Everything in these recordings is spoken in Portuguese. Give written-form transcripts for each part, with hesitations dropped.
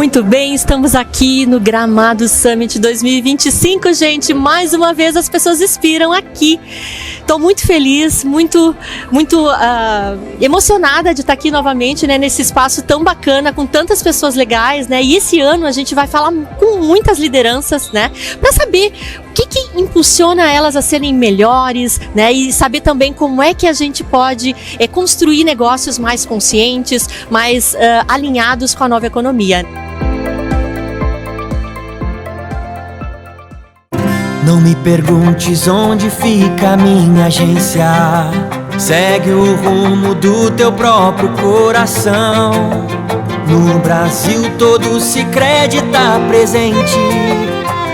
Muito bem, estamos aqui no Gramado Summit 2025, gente. Mais uma vez as pessoas inspiram aqui. Estou muito feliz, muito emocionada de estar aqui novamente, né, nesse espaço tão bacana, com tantas pessoas legais, né? E esse ano a gente vai falar com muitas lideranças, né, para saber o que impulsiona elas a serem melhores, né? E saber também como é que a gente pode construir negócios mais conscientes, mais alinhados com a nova economia. Não me perguntes onde fica a minha agência. Segue o rumo do teu próprio coração. No Brasil todo o Sicredi tá presente,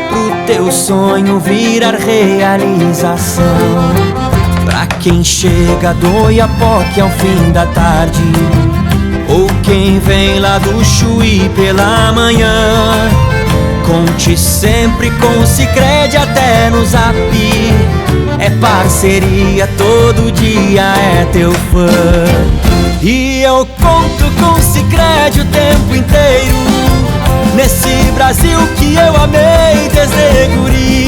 pro teu sonho virar realização. Pra quem chega do Oiapoque ao fim da tarde, ou quem vem lá do Chuí pela manhã, conte sempre com o Sicredi até no Zap. É parceria, todo dia é teu fã. E eu conto com o Sicredi o tempo inteiro, nesse Brasil que eu amei desde guri.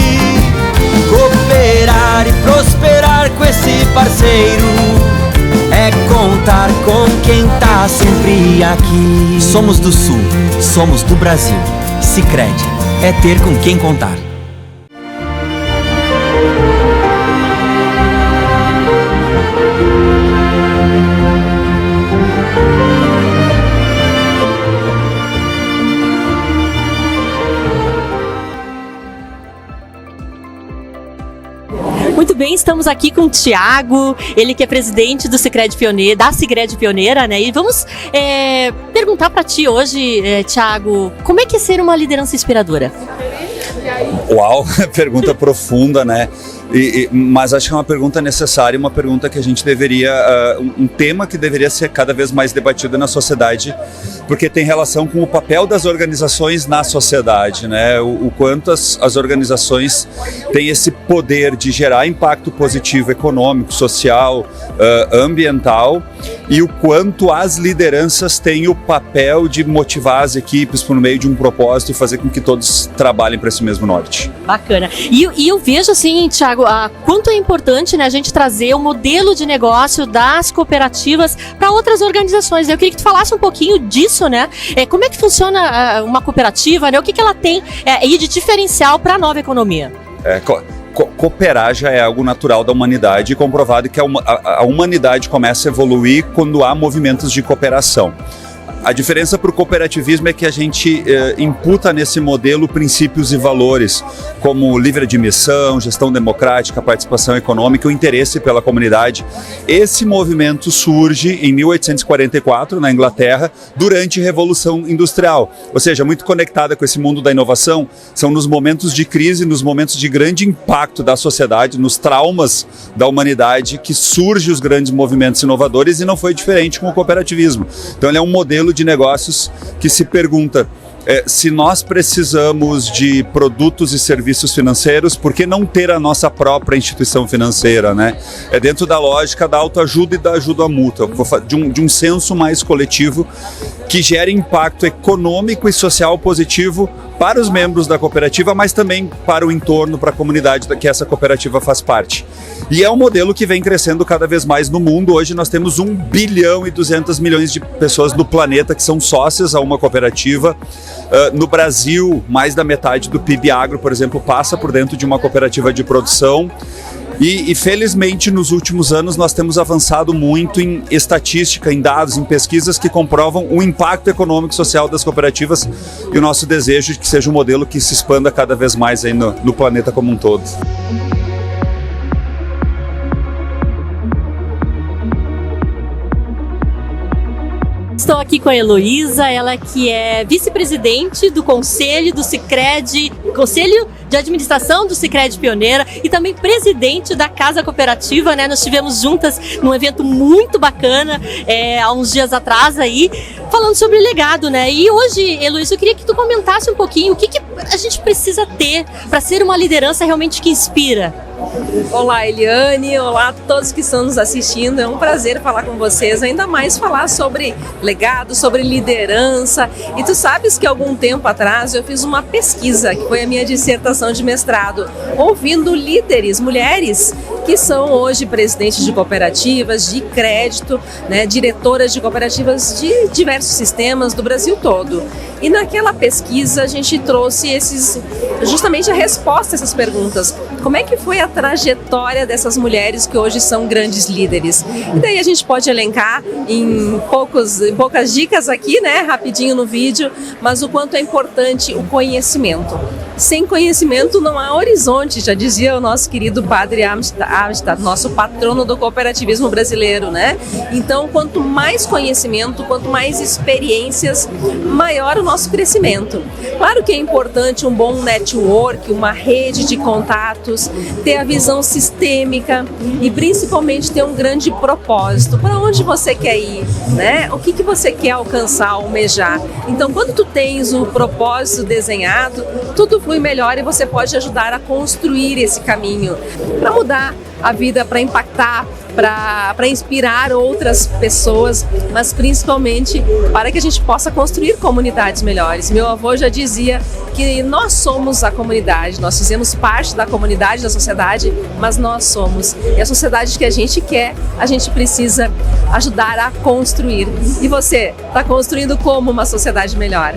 Cooperar e prosperar com esse parceiro é contar com quem tá sempre aqui. Somos do Sul, somos do Brasil. Sicredi é ter com quem contar. Muito bem, estamos aqui com o Thiago, ele que é presidente do Sicredi Pioneira, da Sicredi Pioneira, né? E vamos perguntar para ti hoje, Thiago, como é que é ser uma liderança inspiradora? Uau, pergunta profunda, né? Mas acho que é uma pergunta necessária, uma pergunta que a gente deveria, um tema que deveria ser cada vez mais debatido na sociedade, porque tem relação com o papel das organizações na sociedade, né? O quanto as organizações têm esse poder de gerar impacto positivo econômico, social, ambiental, e o quanto as lideranças têm o papel de motivar as equipes por meio de um propósito e fazer com que todos trabalhem para esse mesmo norte. Bacana. E eu vejo assim, Thiago, quanto é importante, né, a gente trazer o modelo de negócio das cooperativas para outras organizações. Eu queria que tu falasse um pouquinho disso, né? Como é que funciona uma cooperativa, né? O que ela tem de diferencial para a nova economia? Cooperar já é algo natural da humanidade, e comprovado que a humanidade começa a evoluir quando há movimentos de cooperação. A diferença para o cooperativismo é que a gente imputa nesse modelo princípios e valores, como livre admissão, gestão democrática, participação econômica, o interesse pela comunidade. Esse movimento surge em 1844, na Inglaterra, durante a Revolução Industrial. Ou seja, muito conectada com esse mundo da inovação, são nos momentos de crise, nos momentos de grande impacto da sociedade, nos traumas da humanidade, que surgem os grandes movimentos inovadores, e não foi diferente com o cooperativismo. Então ele é um modelo de negócios que se pergunta se nós precisamos de produtos e serviços financeiros, por que não ter a nossa própria instituição financeira, né? É dentro da lógica da autoajuda e da ajuda mútua, de um senso mais coletivo que gere impacto econômico e social positivo para os membros da cooperativa, mas também para o entorno, para a comunidade que essa cooperativa faz parte. E é um modelo que vem crescendo cada vez mais no mundo. Hoje nós temos 1 bilhão e 200 milhões de pessoas no planeta que são sócias a uma cooperativa. No Brasil, mais da metade do PIB agro, por exemplo, passa por dentro de uma cooperativa de produção. E felizmente nos últimos anos nós temos avançado muito em estatística, em dados, em pesquisas que comprovam o impacto econômico e social das cooperativas, e o nosso desejo de que seja um modelo que se expanda cada vez mais aí no planeta como um todo. Estou aqui com a Heloísa, ela que é vice-presidente do Conselho do Sicredi, Conselho de Administração do Sicredi Pioneira, e também presidente da Casa Cooperativa, né? Nós estivemos juntas num evento muito bacana há uns dias atrás aí, falando sobre legado, né? E hoje, Heloísa, eu queria que tu comentasse um pouquinho o que a gente precisa ter para ser uma liderança realmente que inspira. Olá, Eliane, olá a todos que estão nos assistindo, é um prazer falar com vocês, ainda mais falar sobre legado, sobre liderança. E tu sabes que algum tempo atrás eu fiz uma pesquisa, que foi a minha dissertação de mestrado, ouvindo líderes, mulheres, que são hoje presidentes de cooperativas, de crédito, né, diretoras de cooperativas de diversos sistemas do Brasil todo. E naquela pesquisa a gente trouxe justamente a resposta a essas perguntas. Como é que foi a trajetória dessas mulheres que hoje são grandes líderes? E daí a gente pode elencar em poucas dicas aqui, né, rapidinho no vídeo, mas o quanto é importante o conhecimento. Sem conhecimento não há horizonte, já dizia o nosso querido padre Amstad, nosso patrono do cooperativismo brasileiro, né? Então, quanto mais conhecimento, quanto mais experiências, maior o nosso crescimento. Claro que é importante um bom network, uma rede de contatos, ter a visão sistêmica e principalmente ter um grande propósito. Para onde você quer ir, né? O que você quer alcançar, almejar? Então, quando tu tens o propósito desenhado, tudo flui melhor e você pode ajudar a construir esse caminho para mudar a vida, para impactar, para inspirar outras pessoas, mas principalmente para que a gente possa construir comunidades melhores. Meu avô já dizia que nós somos a comunidade, nós fizemos parte da comunidade, da sociedade, mas nós somos. E a sociedade que a gente quer, a gente precisa ajudar a construir. E você, está construindo como uma sociedade melhor?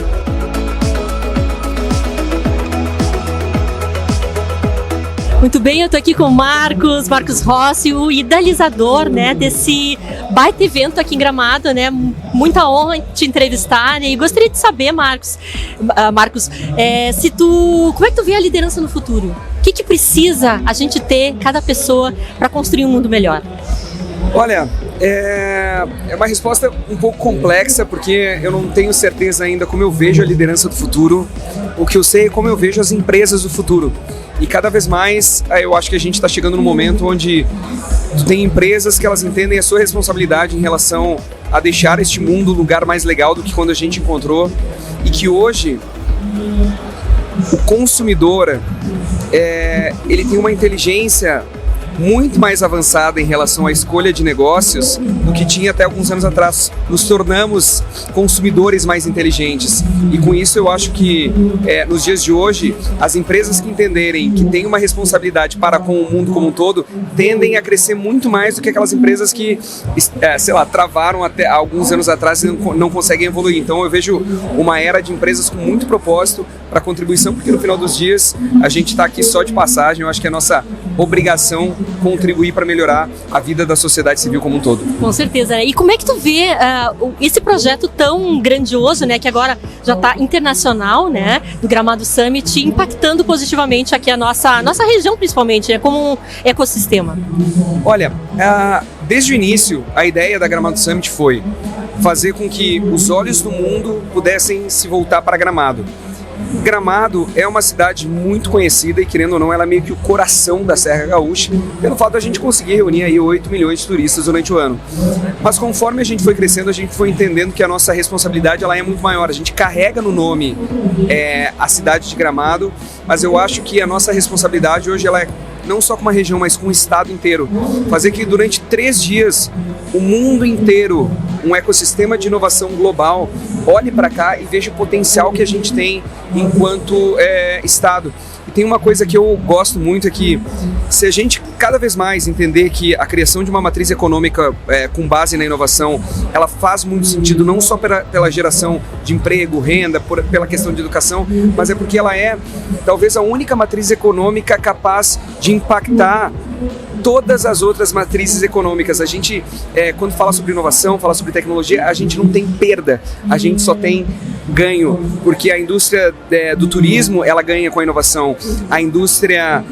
Muito bem, eu tô aqui com o Marcos Rossi, o idealizador, né, desse baita evento aqui em Gramado, né? Muita honra te entrevistar, né? E gostaria de saber, Marcos, como é que tu vê a liderança no futuro? O que precisa a gente ter, cada pessoa, para construir um mundo melhor? Olha, é uma resposta um pouco complexa, porque eu não tenho certeza ainda como eu vejo a liderança do futuro. O que eu sei é como eu vejo as empresas do futuro. E cada vez mais eu acho que a gente está chegando num momento onde tem empresas que elas entendem a sua responsabilidade em relação a deixar este mundo um lugar mais legal do que quando a gente encontrou. E que hoje o consumidor ele tem uma inteligência muito mais avançada em relação à escolha de negócios do que tinha até alguns anos atrás. Nos tornamos consumidores mais inteligentes e com isso eu acho que nos dias de hoje as empresas que entenderem que têm uma responsabilidade para com o mundo como um todo tendem a crescer muito mais do que aquelas empresas que travaram até alguns anos atrás e não conseguem evoluir. Então eu vejo uma era de empresas com muito propósito para contribuição, porque no final dos dias a gente está aqui só de passagem. Eu acho que é nossa obrigação contribuir para melhorar a vida da sociedade civil como um todo. Com certeza, né? E como é que tu vê esse projeto tão grandioso, né, que agora já está internacional, né, do Gramado Summit, impactando positivamente aqui a nossa região, principalmente, né, como um ecossistema? Olha, desde o início, a ideia da Gramado Summit foi fazer com que os olhos do mundo pudessem se voltar para Gramado. Gramado é uma cidade muito conhecida e, querendo ou não, ela é meio que o coração da Serra Gaúcha, pelo fato de a gente conseguir reunir aí 8 milhões de turistas durante o ano. Mas conforme a gente foi crescendo, a gente foi entendendo que a nossa responsabilidade ela é muito maior. A gente carrega no nome a cidade de Gramado, mas eu acho que a nossa responsabilidade hoje ela é não só com uma região, mas com o estado inteiro. Fazer que durante 3 dias o mundo inteiro, um ecossistema de inovação global, olhe para cá e veja o potencial que a gente tem enquanto estado. E tem uma coisa que eu gosto muito, é que se a gente cada vez mais entender que a criação de uma matriz econômica com base na inovação, ela faz muito sentido, não só pela geração de emprego, renda, pela questão de educação, mas é porque ela é talvez a única matriz econômica capaz de impactar todas as outras matrizes econômicas. A gente, quando fala sobre inovação, fala sobre tecnologia, a gente não tem perda, a gente só tem ganho, porque a indústria do turismo, ela ganha com a inovação, a indústria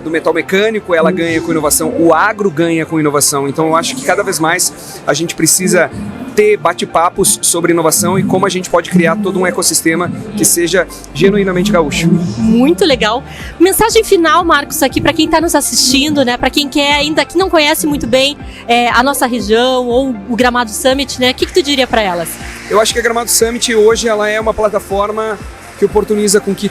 do metal mecânico, ela ganha com inovação, o agro ganha com inovação. Então eu acho que cada vez mais a gente precisa ter bate-papos sobre inovação e como a gente pode criar todo um ecossistema que seja genuinamente gaúcho. Muito legal. Mensagem final, Marcos, aqui para quem está nos assistindo, né? Para quem quer ainda que não conhece muito bem a nossa região ou o Gramado Summit, né? O que tu diria para elas? Eu acho que a Gramado Summit hoje ela é uma plataforma que oportuniza com que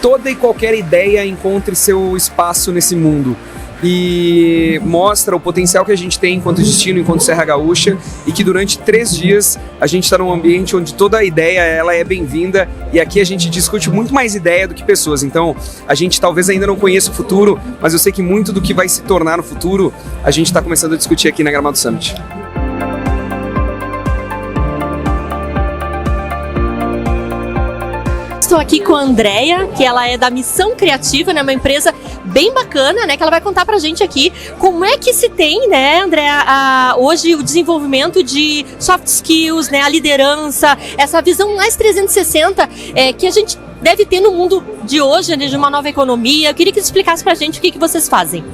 toda e qualquer ideia encontre seu espaço nesse mundo. E mostra o potencial que a gente tem enquanto destino, enquanto Serra Gaúcha, e que durante 3 dias a gente está num ambiente onde toda a ideia ela é bem-vinda, e aqui a gente discute muito mais ideia do que pessoas. Então a gente talvez ainda não conheça o futuro, mas eu sei que muito do que vai se tornar no futuro a gente está começando a discutir aqui na Gramado Summit. Estou aqui com a Andrea, que ela é da Missão Criativa, né, uma empresa bem bacana, né, que ela vai contar pra gente aqui como é que se tem, né, Andrea, hoje o desenvolvimento de soft skills, né, a liderança, essa visão mais 360 que a gente deve ter no mundo de hoje, né, de uma nova economia. Eu queria que você explicasse pra gente o que vocês fazem.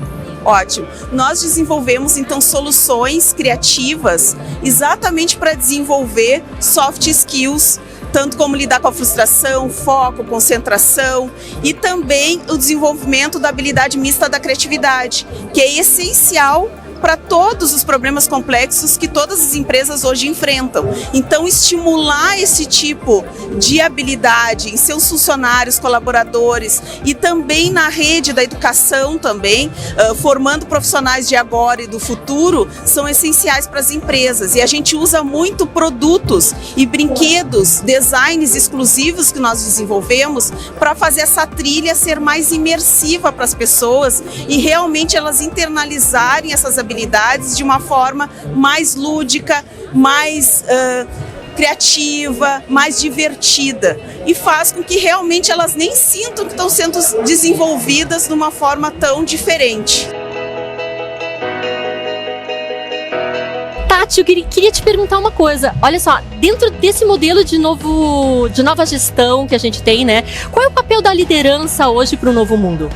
Ótimo. Nós desenvolvemos então soluções criativas exatamente para desenvolver soft skills, tanto como lidar com a frustração, foco, concentração e também o desenvolvimento da habilidade mista da criatividade, que é essencial para todos os problemas complexos que todas as empresas hoje enfrentam. Então, estimular esse tipo de habilidade em seus funcionários, colaboradores e também na rede da educação também, formando profissionais de agora e do futuro, são essenciais para as empresas. E a gente usa muito produtos e brinquedos, designs exclusivos que nós desenvolvemos para fazer essa trilha ser mais imersiva para as pessoas e realmente elas internalizarem essas habilidades de uma forma mais lúdica, mais criativa, mais divertida, e faz com que realmente elas nem sintam que estão sendo desenvolvidas de uma forma tão diferente. Tati, eu queria te perguntar uma coisa. Olha só, dentro desse modelo de nova gestão que a gente tem, né? Qual é o papel da liderança hoje para o novo mundo?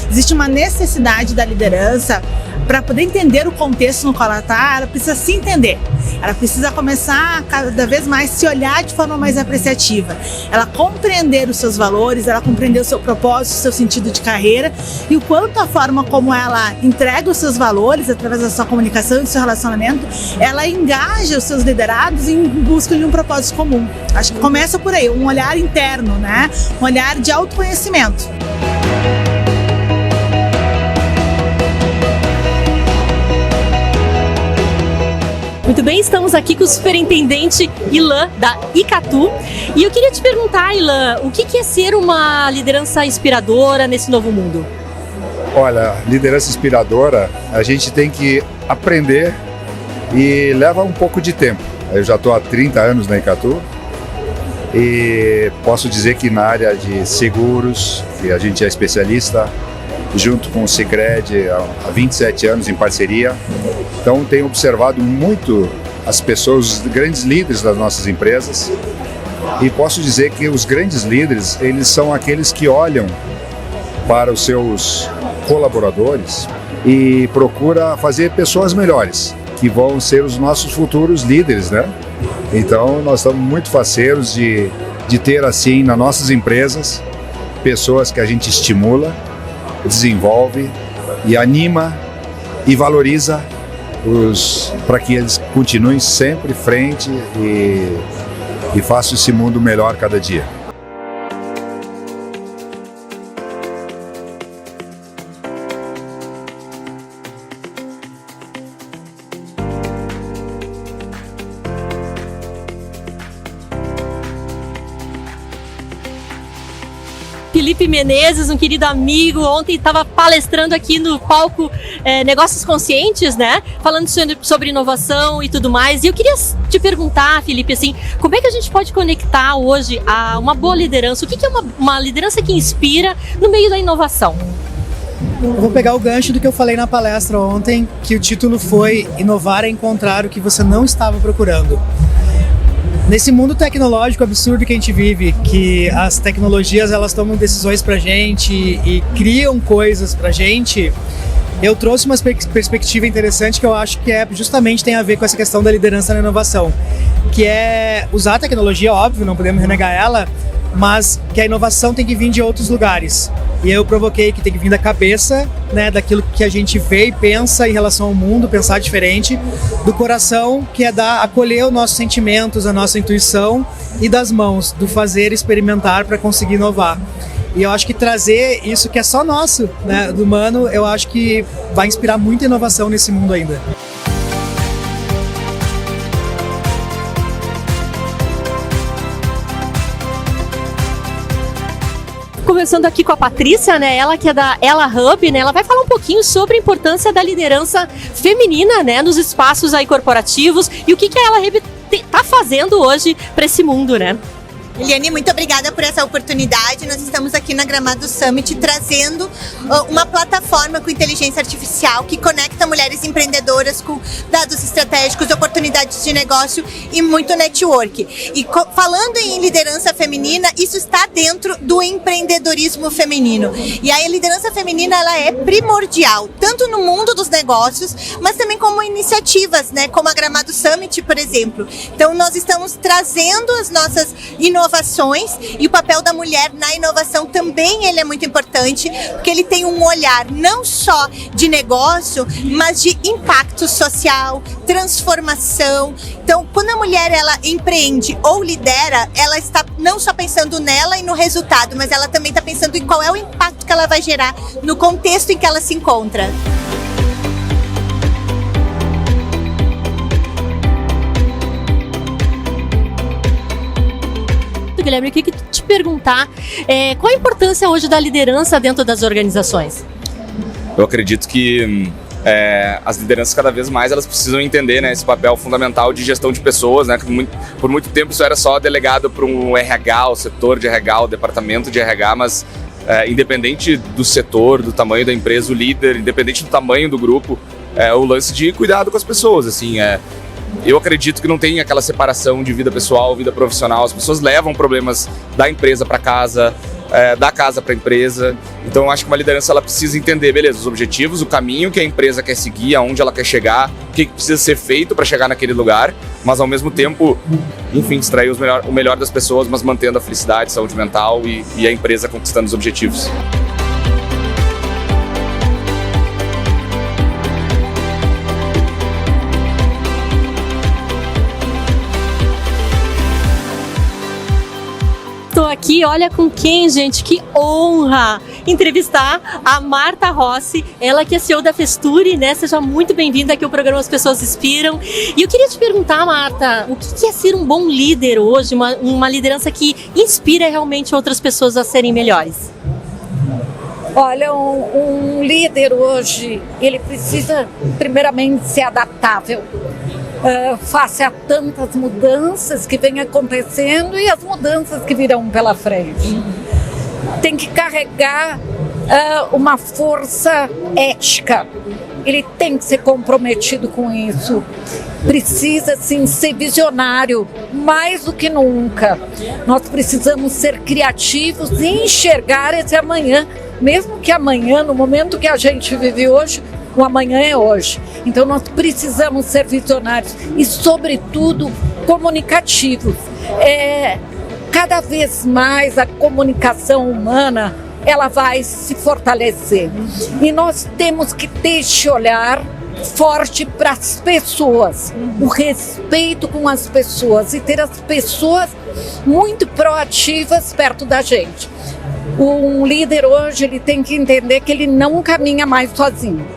Existe uma necessidade da liderança para poder entender o contexto no qual ela está. Ela precisa se entender. Ela precisa começar a cada vez mais se olhar de forma mais apreciativa. Ela compreender os seus valores, ela compreender o seu propósito, o seu sentido de carreira e o quanto a forma como ela entrega os seus valores através da sua comunicação e do seu relacionamento, ela engaja os seus liderados em busca de um propósito comum. Acho que começa por aí, um olhar interno, né? Um olhar de autoconhecimento. Muito bem, estamos aqui com o superintendente Ilan, da Icatu. E eu queria te perguntar, Ilan, o que é ser uma liderança inspiradora nesse novo mundo? Olha, liderança inspiradora, a gente tem que aprender e leva um pouco de tempo. Eu já estou há 30 anos na Icatu e posso dizer que na área de seguros, que a gente é especialista, junto com o Sicredi há 27 anos em parceria. Então tenho observado muito as pessoas, os grandes líderes das nossas empresas, e posso dizer que os grandes líderes, eles são aqueles que olham para os seus colaboradores e procura fazer pessoas melhores, que vão ser os nossos futuros líderes, né? Então nós estamos muito faceiros de ter assim nas nossas empresas pessoas que a gente estimula, desenvolve e anima e valoriza para que eles continuem sempre em frente e façam esse mundo melhor cada dia. Felipe Menezes, um querido amigo, ontem estava palestrando aqui no palco Negócios Conscientes, né? Falando sobre inovação e tudo mais. E eu queria te perguntar, Felipe, assim, como é que a gente pode conectar hoje a uma boa liderança? O que é uma liderança que inspira no meio da inovação? Eu vou pegar o gancho do que eu falei na palestra ontem, que o título foi Inovar é encontrar o que você não estava procurando. Nesse mundo tecnológico absurdo que a gente vive, que as tecnologias elas tomam decisões pra gente e criam coisas pra gente, eu trouxe uma perspectiva interessante que eu acho que justamente tem a ver com essa questão da liderança na inovação, que é usar a tecnologia, óbvio, não podemos renegar ela, mas que a inovação tem que vir de outros lugares. E eu provoquei que tem que vir da cabeça, né, daquilo que a gente vê e pensa em relação ao mundo, pensar diferente, do coração, que é acolher os nossos sentimentos, a nossa intuição, e das mãos, do fazer experimentar para conseguir inovar. E eu acho que trazer isso que é só nosso, né, do humano, eu acho que vai inspirar muita inovação nesse mundo ainda. Conversando aqui com a Patrícia, né? Ela que é da Ela Hub, né? Ela vai falar um pouquinho sobre a importância da liderança feminina, né? Nos espaços aí corporativos e o que a Ela Hub tá fazendo hoje para esse mundo, né? Eliane, muito obrigada por essa oportunidade. Nós estamos aqui na Gramado Summit trazendo uma plataforma com inteligência artificial que conecta mulheres empreendedoras com dados estratégicos, oportunidades de negócio e muito network. E falando em liderança feminina, isso está dentro do empreendedorismo feminino. E a liderança feminina ela é primordial, tanto no mundo dos negócios, mas também como iniciativas, né? Como a Gramado Summit, por exemplo. Então nós estamos trazendo as nossas inovações e o papel da mulher na inovação também ele é muito importante, porque ele tem um olhar não só de negócio, mas de impacto social, transformação. Então, quando a mulher ela empreende ou lidera, ela está não só pensando nela e no resultado, mas ela também está pensando em qual é o impacto que ela vai gerar no contexto em que ela se encontra. Guilherme, eu queria te perguntar qual a importância hoje da liderança dentro das organizações? Eu acredito que as lideranças cada vez mais elas precisam entender, né, esse papel fundamental de gestão de pessoas, né, que por muito tempo isso era só delegado para um RH, o setor de RH, o departamento de RH, mas independente do setor, do tamanho da empresa, o líder, independente do tamanho do grupo, o lance de cuidado com as pessoas, assim, eu acredito que não tem aquela separação de vida pessoal, vida profissional. As pessoas levam problemas da empresa para casa, da casa para a empresa. Então eu acho que uma liderança ela precisa entender, beleza, os objetivos, o caminho que a empresa quer seguir, aonde ela quer chegar, o que precisa ser feito para chegar naquele lugar, mas ao mesmo tempo, enfim, extrair o melhor das pessoas, mas mantendo a felicidade, saúde mental e a empresa conquistando os objetivos. Estou aqui, olha com quem, gente, que honra entrevistar a Marta Rossi, ela que é CEO da Festuri, né? Seja muito bem-vinda aqui ao programa As Pessoas Inspiram. E eu queria te perguntar, Marta, o que é ser um bom líder hoje, uma liderança que inspira realmente outras pessoas a serem melhores? Olha, um líder hoje, ele precisa primeiramente ser adaptável. Face a tantas mudanças que vêm acontecendo e as mudanças que virão pela frente. Tem que carregar uma força ética. Ele tem que ser comprometido com isso. Precisa, sim, ser visionário, mais do que nunca. Nós precisamos ser criativos e enxergar esse amanhã, mesmo que amanhã, no momento que a gente vive hoje, o amanhã é hoje. Então nós precisamos ser visionários e, sobretudo, comunicativos. Cada vez mais a comunicação humana ela vai se fortalecer. E nós temos que ter esse olhar forte para as pessoas, o respeito com as pessoas e ter as pessoas muito proativas perto da gente. Um líder hoje ele tem que entender que ele não caminha mais sozinho.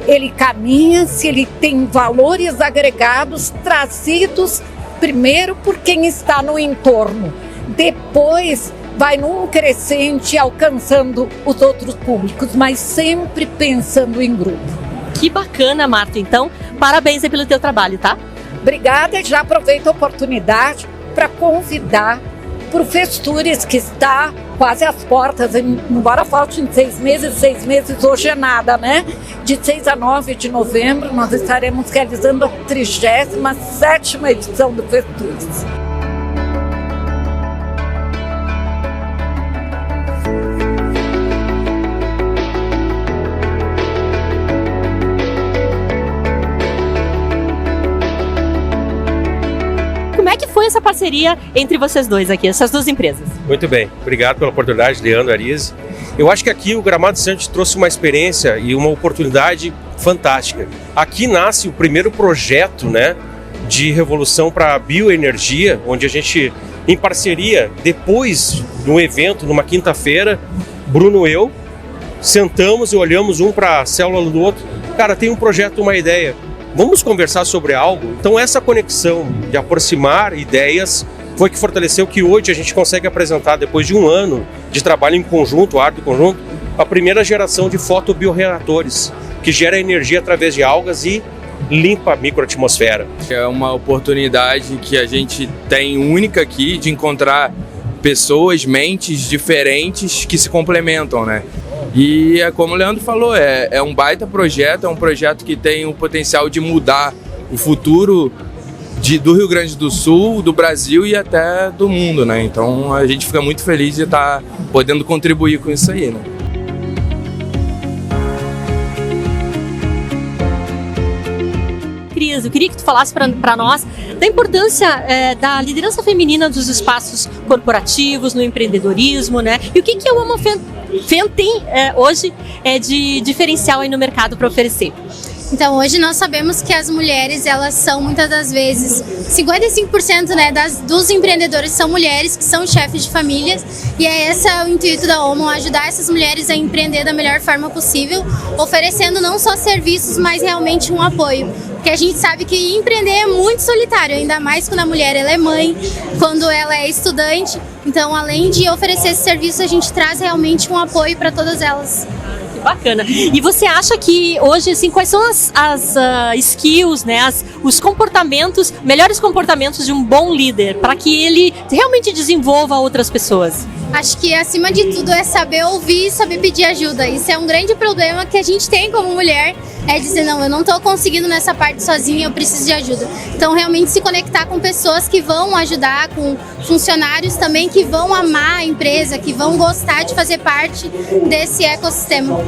Ele caminha se ele tem valores agregados trazidos primeiro por quem está no entorno. Depois vai num crescente alcançando os outros públicos, mas sempre pensando em grupo. Que bacana, Marta. Então, parabéns aí pelo teu trabalho, tá? Obrigada e já aproveito a oportunidade para convidar para o Festures, que está quase às portas, embora faltem 6 meses hoje é nada, né? De 6 a 9 de novembro, nós estaremos realizando a 37ª edição do Festures. Como é que foi essa parceria entre vocês dois aqui, essas duas empresas? Muito bem, obrigado pela oportunidade, Leandro, Arise. Eu acho que aqui o Gramado Summit trouxe uma experiência e uma oportunidade fantástica. Aqui nasce o primeiro projeto, né, de revolução para a bioenergia, onde a gente, em parceria, depois no evento, numa quinta-feira, Bruno e eu, sentamos e olhamos um para a célula do outro. Cara, tem um projeto, uma ideia. Vamos conversar sobre algo? Então essa conexão de aproximar ideias foi que fortaleceu que hoje a gente consegue apresentar, depois de um ano de trabalho em conjunto, árduo conjunto, a primeira geração de fotobioreatores, que gera energia através de algas e limpa a microatmosfera. É uma oportunidade que a gente tem única aqui de encontrar pessoas, mentes diferentes que se complementam, né? E é como o Leandro falou, é um baita projeto, é um projeto que tem o potencial de mudar o futuro do Rio Grande do Sul, do Brasil e até do mundo, né? Então a gente fica muito feliz de estar podendo contribuir com isso aí, né? Cris, eu queria que tu falasse para nós da importância da liderança feminina dos espaços corporativos, no empreendedorismo, né? E o que a Woman FEM tem hoje de diferencial aí no mercado para oferecer? Então, hoje nós sabemos que as mulheres, elas são muitas das vezes, 55%, né, dos empreendedores são mulheres que são chefes de famílias, e esse é o intuito da OMO, ajudar essas mulheres a empreender da melhor forma possível, oferecendo não só serviços, mas realmente um apoio. Porque a gente sabe que empreender é muito solitário, ainda mais quando a mulher ela é mãe, quando ela é estudante. Então, além de oferecer esse serviço, a gente traz realmente um apoio para todas elas. Bacana. E você acha que hoje, assim, quais são as skills, né, os comportamentos, melhores comportamentos de um bom líder para que ele realmente desenvolva outras pessoas? Acho que acima de tudo é saber ouvir e saber pedir ajuda. Isso é um grande problema que a gente tem como mulher, é dizer, não, eu não estou conseguindo nessa parte sozinha, eu preciso de ajuda. Então realmente se conectar com pessoas que vão ajudar, com funcionários também que vão amar a empresa, que vão gostar de fazer parte desse ecossistema.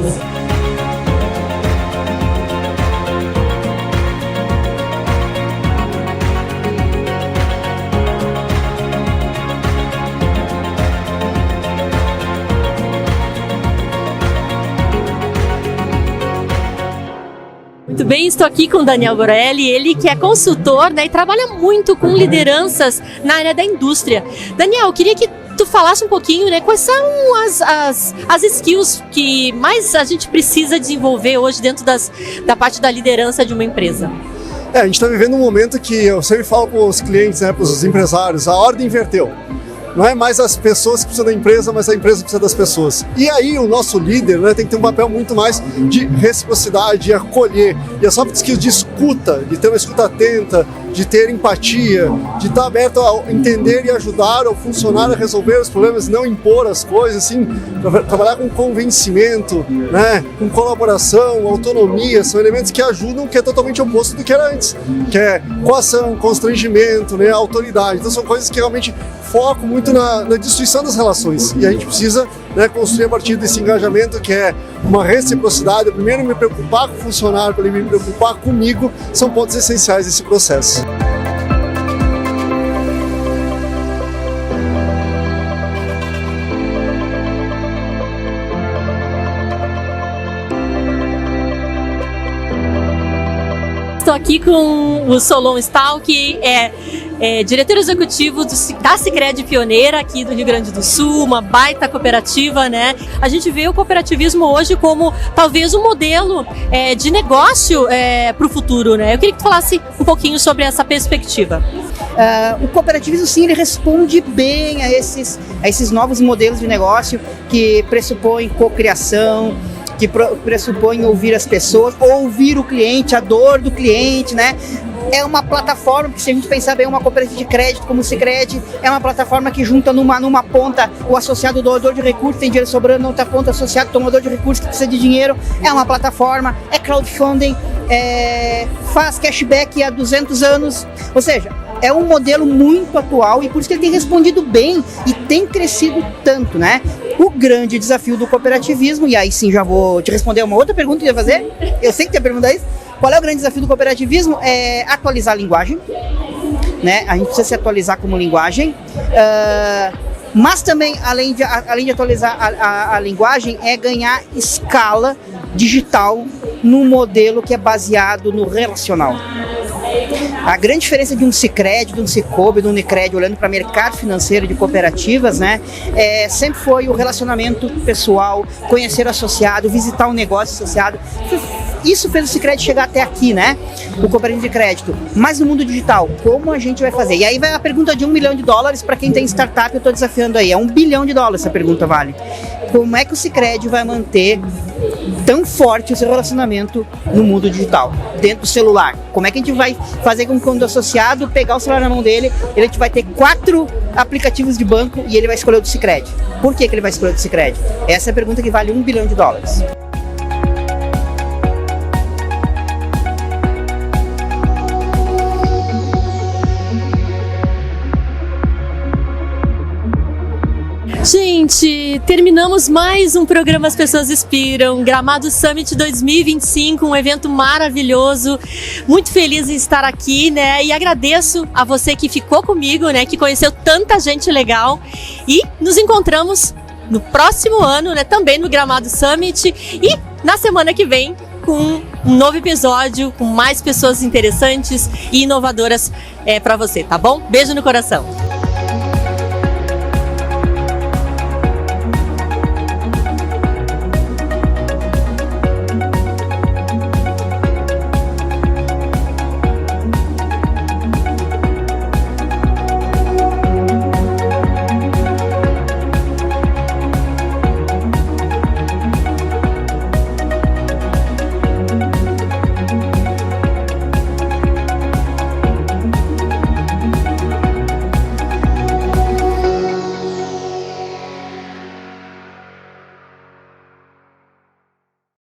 Muito bem, estou aqui com o Daniel Borelli, ele que é consultor, né, e trabalha muito com lideranças na área da indústria. Daniel, eu queria que tu falasse um pouquinho, né, quais são as skills que mais a gente precisa desenvolver hoje dentro da parte da liderança de uma empresa. A gente está vivendo um momento que eu sempre falo para os clientes, né, para os empresários, a ordem inverteu. Não é mais as pessoas que precisam da empresa, mas a empresa precisa das pessoas. E aí o nosso líder, né, tem que ter um papel muito mais de reciprocidade, de acolher. E a soft skills de escuta, de ter uma escuta atenta, de ter empatia, de estar aberto a entender e ajudar o funcionário a resolver os problemas, não impor as coisas, assim, trabalhar com convencimento, né, com colaboração, autonomia, são elementos que ajudam, que é totalmente oposto do que era antes, que é coação, constrangimento, né, autoridade. Então são coisas que realmente focam muito na destruição das relações, e a gente precisa, né, construir a partir desse engajamento que é uma reciprocidade. Eu primeiro me preocupar com o funcionário, para ele me preocupar comigo, são pontos essenciais desse processo. Estou aqui com o Solon Stahl, que é diretor executivo da Sicredi Pioneira aqui do Rio Grande do Sul, uma baita cooperativa, né? A gente vê o cooperativismo hoje como talvez um modelo de negócio para o futuro, né? Eu queria que tu falasse um pouquinho sobre essa perspectiva. O cooperativismo, sim, ele responde bem a esses novos modelos de negócio que pressupõem cocriação, que pressupõe ouvir as pessoas, ouvir o cliente, a dor do cliente, né? É uma plataforma que, se a gente pensar bem, uma cooperativa de crédito como o Sicredi, é uma plataforma que junta numa ponta o associado doador de recursos, tem dinheiro sobrando, na outra ponta associado tomador de recursos que precisa de dinheiro, é uma plataforma, é crowdfunding, faz cashback há 200 anos, ou seja, é um modelo muito atual e por isso que ele tem respondido bem e tem crescido tanto, né? O grande desafio do cooperativismo, e aí sim já vou te responder uma outra pergunta que eu ia fazer, eu sei que tu ia perguntar isso, qual é o grande desafio do cooperativismo? É atualizar a linguagem, né? A gente precisa se atualizar como linguagem, mas também, além de atualizar a linguagem, é ganhar escala digital num modelo que é baseado no relacional. A grande diferença de um Sicredi, de um Cicobi, de um Unicred, olhando para o mercado financeiro de cooperativas, né, sempre foi o relacionamento pessoal, conhecer o associado, visitar um negócio associado. Isso fez o Sicredi chegar até aqui, né? O cooperativo de crédito. Mas no mundo digital, como a gente vai fazer? E aí vai a pergunta de $1 milhão para quem tem startup, eu estou desafiando aí. É $1 bilhão essa pergunta vale. Como é que o Sicredi vai manter tão forte o seu relacionamento no mundo digital, dentro do celular? Como é que a gente vai fazer com que quando o associado pegar o celular na mão dele, ele vai ter 4 aplicativos de banco e ele vai escolher o do Sicredi? Por que ele vai escolher o do Sicredi? Essa é a pergunta que vale $1 bilhão. Gente, terminamos mais um programa As Pessoas Inspiram, Gramado Summit 2025, um evento maravilhoso. Muito feliz em estar aqui, né? E agradeço a você que ficou comigo, né? Que conheceu tanta gente legal. E nos encontramos no próximo ano, né? Também no Gramado Summit. E na semana que vem, com um novo episódio, com mais pessoas interessantes e inovadoras para você, tá bom? Beijo no coração.